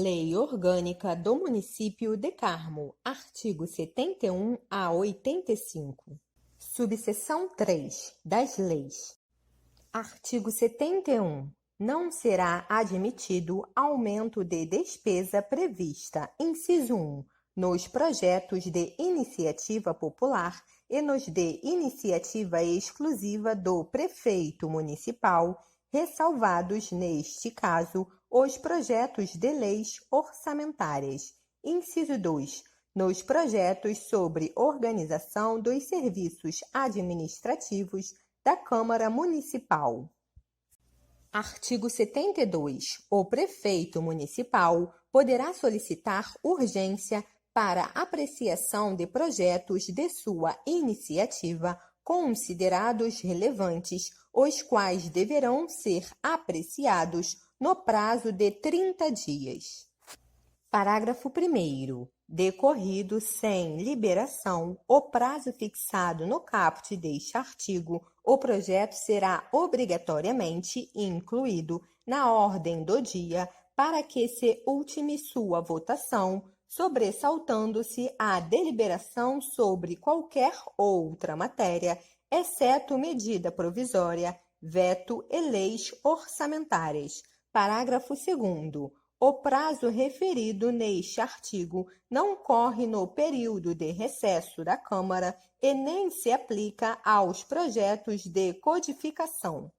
Lei Orgânica do Município de Carmo, artigo 71 a 85. Subseção 3 das leis. Artigo 71. Não será admitido aumento de despesa prevista, inciso 1, nos projetos de iniciativa popular e nos de iniciativa exclusiva do prefeito municipal, ressalvados, neste caso, os projetos de leis orçamentárias. Inciso 2. Nos projetos sobre organização dos serviços administrativos da Câmara Municipal. Artigo 72. O prefeito municipal poderá solicitar urgência para apreciação de projetos de sua iniciativa considerados relevantes, os quais deverão ser apreciados no prazo de 30 dias. Parágrafo 1º. Decorrido sem liberação o prazo fixado no caput deste artigo, o projeto será obrigatoriamente incluído na ordem do dia para que se ultime sua votação, sobressaltando-se a deliberação sobre qualquer outra matéria, exceto medida provisória, veto e leis orçamentárias. Parágrafo 2º. O prazo referido neste artigo não corre no período de recesso da Câmara e nem se aplica aos projetos de codificação.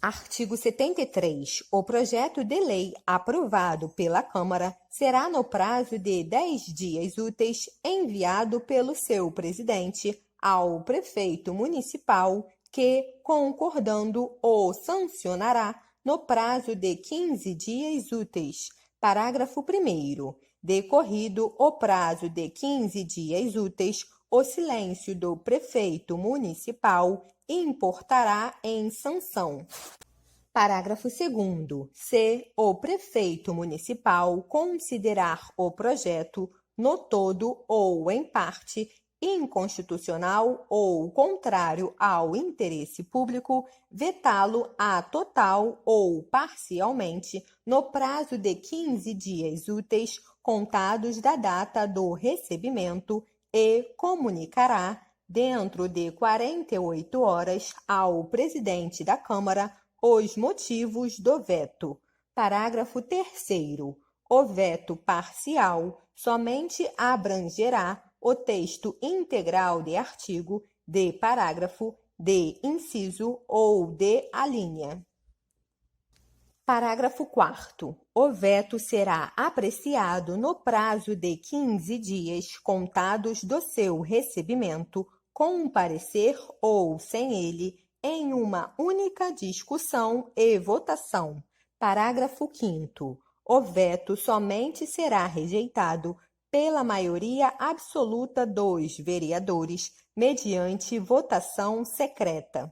Artigo 73. O projeto de lei aprovado pela Câmara será, no prazo de 10 dias úteis, enviado pelo seu presidente ao prefeito municipal, que, concordando, o sancionará no prazo de 15 dias úteis. Parágrafo 1º. Decorrido o prazo de 15 dias úteis, o silêncio do prefeito municipal importará em sanção. Parágrafo 2º. Se o prefeito municipal considerar o projeto, no todo ou em parte, inconstitucional ou contrário ao interesse público, vetá-lo a total ou parcialmente no prazo de 15 dias úteis contados da data do recebimento e comunicará, dentro de 48 horas, ao presidente da Câmara os motivos do veto. Parágrafo 3º. O veto parcial somente abrangerá o texto integral de artigo, de parágrafo, de inciso ou de alínea. Parágrafo 4º. O veto será apreciado no prazo de 15 dias contados do seu recebimento, com um parecer ou sem ele, em uma única discussão e votação. Parágrafo 5º. O veto somente será rejeitado pela maioria absoluta dos vereadores, mediante votação secreta.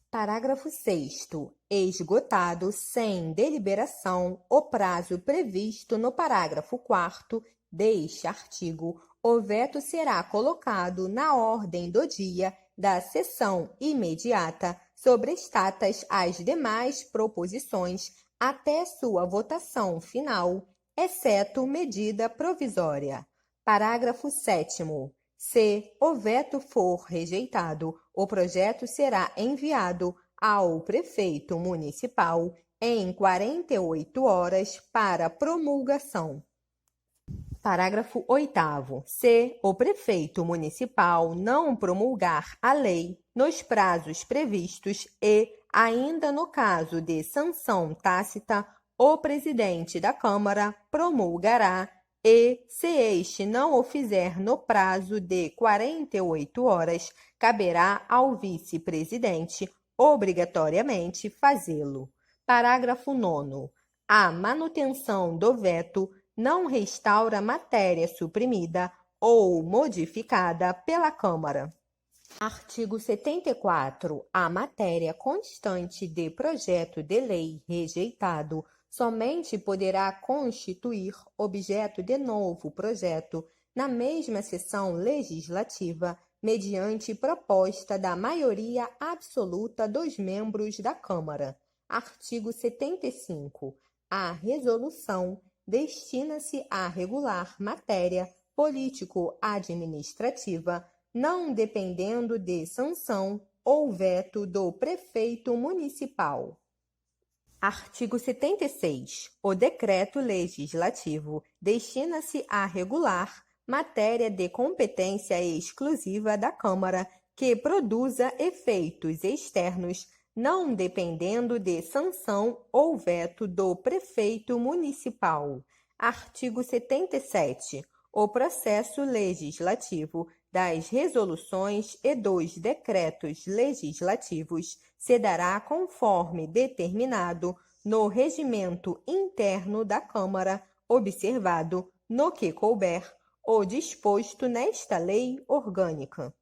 Parágrafo 6º. Esgotado sem deliberação o prazo previsto no parágrafo 4º deste artigo, o veto será colocado na ordem do dia da sessão imediata, sobrestadas as demais proposições, até sua votação final, exceto medida provisória. Parágrafo 7º. Se o veto for rejeitado, o projeto será enviado ao prefeito municipal em 48 horas para promulgação. Parágrafo 8º. Se o prefeito municipal não promulgar a lei nos prazos previstos e, ainda no caso de sanção tácita, o presidente da Câmara promulgará e, se este não o fizer no prazo de 48 horas, caberá ao vice-presidente obrigatoriamente fazê-lo. Parágrafo 9º. A manutenção do veto não restaura matéria suprimida ou modificada pela Câmara. Artigo 74. A matéria constante de projeto de lei rejeitado somente poderá constituir objeto de novo projeto na mesma sessão legislativa, mediante proposta da maioria absoluta dos membros da Câmara. Artigo 75. A resolução destina-se a regular matéria político-administrativa, não dependendo de sanção ou veto do prefeito municipal. Artigo 76. O decreto legislativo destina-se a regular matéria de competência exclusiva da Câmara que produza efeitos externos, não dependendo de sanção ou veto do prefeito municipal. Artigo 77. O processo legislativo das resoluções e dos decretos legislativos se dará conforme determinado no regimento interno da Câmara, observado, no que couber, o disposto nesta lei orgânica.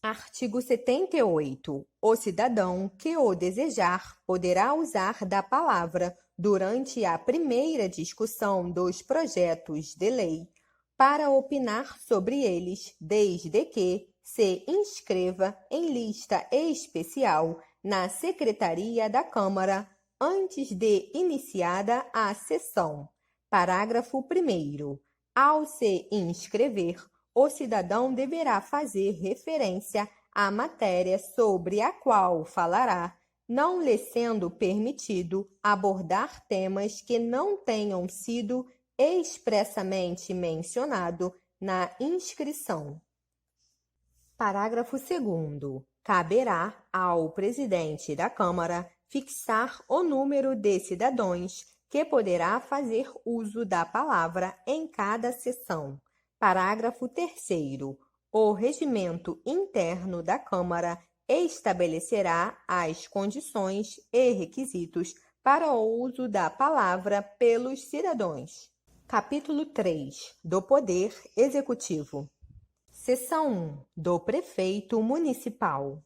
Artigo 78. O cidadão que o desejar poderá usar da palavra durante a primeira discussão dos projetos de lei para opinar sobre eles, desde que se inscreva em lista especial na Secretaria da Câmara antes de iniciada a sessão. Parágrafo 1º. Ao se inscrever, o cidadão deverá fazer referência à matéria sobre a qual falará, não lhe sendo permitido abordar temas que não tenham sido expressamente mencionado na inscrição. Parágrafo 2º. Caberá ao presidente da Câmara fixar o número de cidadãos que poderá fazer uso da palavra em cada sessão. Parágrafo 3º. O regimento interno da Câmara estabelecerá as condições e requisitos para o uso da palavra pelos cidadãos. Capítulo 3. Do Poder Executivo. Seção 1. Do Prefeito Municipal.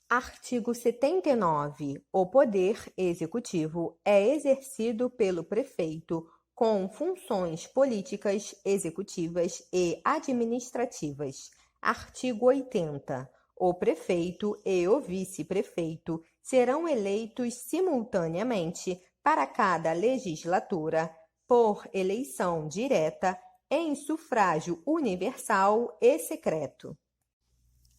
Artigo 79. O Poder Executivo é exercido pelo prefeito com funções políticas, executivas e administrativas. Artigo 80. O prefeito e o vice-prefeito serão eleitos simultaneamente para cada legislatura por eleição direta em sufrágio universal e secreto.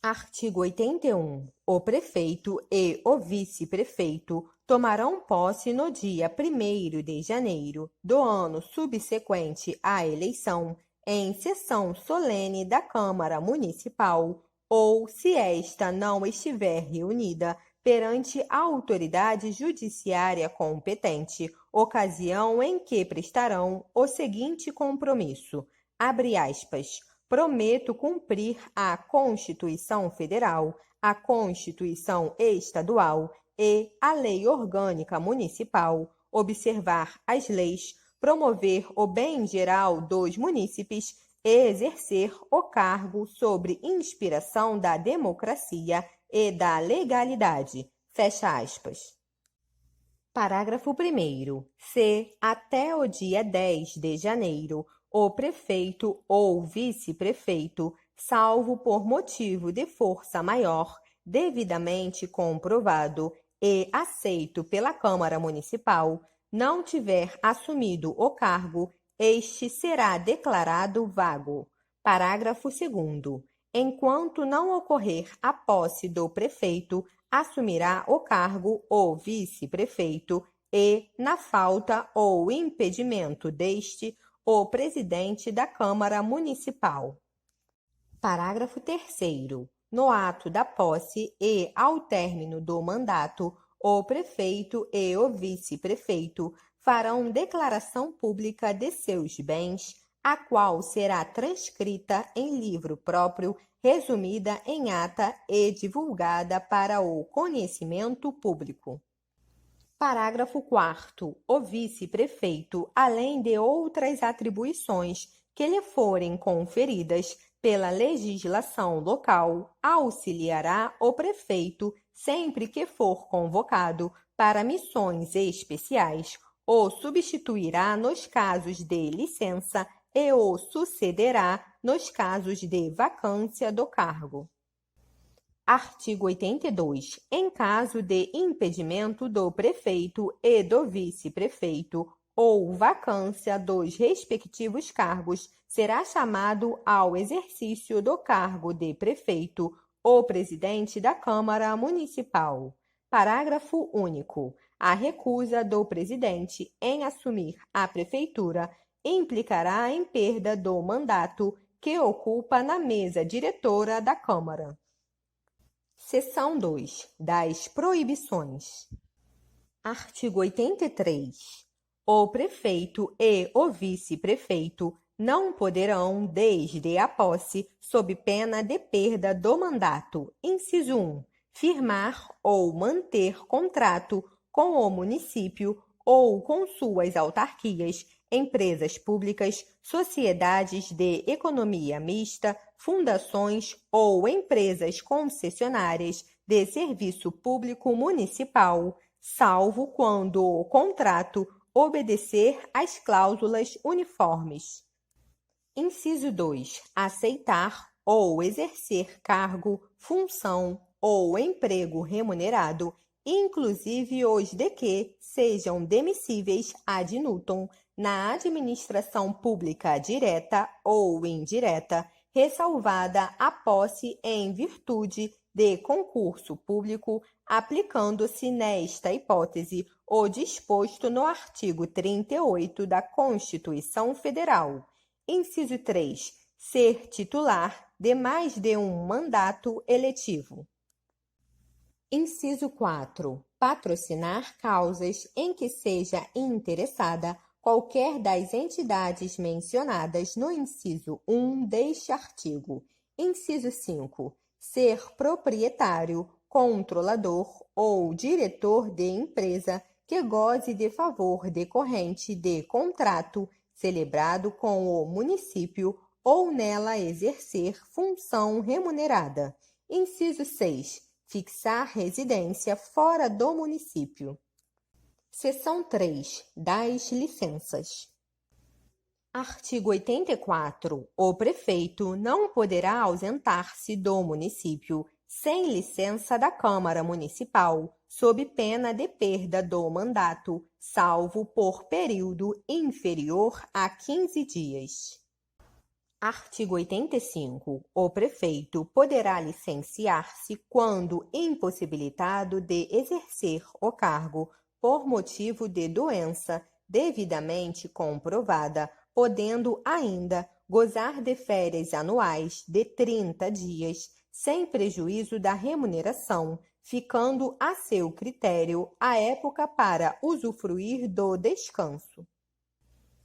Artigo 81. O prefeito e o vice-prefeito tomarão posse no dia 1º de janeiro do ano subsequente à eleição, em sessão solene da Câmara Municipal, ou, se esta não estiver reunida, perante a autoridade judiciária competente, ocasião em que prestarão o seguinte compromisso, abre aspas, prometo cumprir a Constituição Federal, a Constituição Estadual e a Lei Orgânica Municipal, observar as leis, promover o bem geral dos munícipes e exercer o cargo sobre inspiração da democracia e da legalidade. Fecha aspas. Parágrafo 1º. Se, até o dia 10 de janeiro, o prefeito ou vice-prefeito, salvo por motivo de força maior, devidamente comprovado e aceito pela Câmara Municipal, não tiver assumido o cargo, este será declarado vago. Parágrafo 2º. Enquanto não ocorrer a posse do prefeito, assumirá o cargo o vice-prefeito e, na falta ou impedimento deste, o presidente da Câmara Municipal. Parágrafo 3º. No ato da posse e ao término do mandato, o prefeito e o vice-prefeito farão declaração pública de seus bens, a qual será transcrita em livro próprio, resumida em ata e divulgada para o conhecimento público. Parágrafo 4º. O vice-prefeito, além de outras atribuições que lhe forem conferidas pela legislação local, auxiliará o prefeito sempre que for convocado para missões especiais, o substituirá nos casos de licença e o sucederá nos casos de vacância do cargo. Artigo 82. Em caso de impedimento do prefeito e do vice-prefeito, ou vacância dos respectivos cargos, será chamado ao exercício do cargo de prefeito o presidente da Câmara Municipal. Parágrafo único. A recusa do presidente em assumir a prefeitura implicará em perda do mandato que ocupa na mesa diretora da Câmara. Seção 2. Das proibições. Artigo 83. O prefeito e o vice-prefeito não poderão, desde a posse, sob pena de perda do mandato, inciso 1, firmar ou manter contrato com o município ou com suas autarquias, empresas públicas, sociedades de economia mista, fundações ou empresas concessionárias de serviço público municipal, salvo quando o contrato obedecer às cláusulas uniformes. Inciso 2. Aceitar ou exercer cargo, função ou emprego remunerado, inclusive os de que sejam demissíveis ad nutum, na administração pública direta ou indireta, ressalvada a posse em virtude de concurso público, aplicando-se nesta hipótese o disposto no artigo 38 da Constituição Federal. Inciso 3. Ser titular de mais de um mandato eletivo. Inciso 4. Patrocinar causas em que seja interessada qualquer das entidades mencionadas no inciso 1 deste artigo. Inciso 5. Ser proprietário, controlador ou diretor de empresa que goze de favor decorrente de contrato celebrado com o município ou nela exercer função remunerada. Inciso 6. Fixar residência fora do município. Seção 3. Das licenças. Artigo 84. O prefeito não poderá ausentar-se do município sem licença da Câmara Municipal, sob pena de perda do mandato, salvo por período inferior a 15 dias. Artigo 85. O prefeito poderá licenciar-se quando impossibilitado de exercer o cargo por motivo de doença devidamente comprovada, podendo ainda gozar de férias anuais de 30 dias, sem prejuízo da remuneração, ficando a seu critério a época para usufruir do descanso.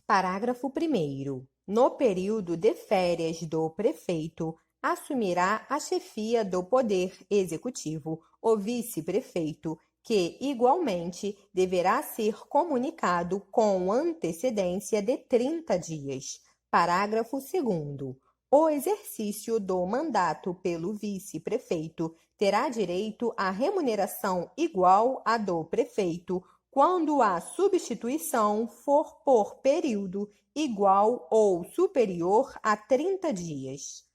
Parágrafo 1º. No período de férias do prefeito, assumirá a chefia do Poder Executivo o vice-prefeito, que, igualmente, deverá ser comunicado com antecedência de 30 dias. Parágrafo 2º. O exercício do mandato pelo vice-prefeito terá direito à remuneração igual à do prefeito, quando a substituição for por período igual ou superior a 30 dias.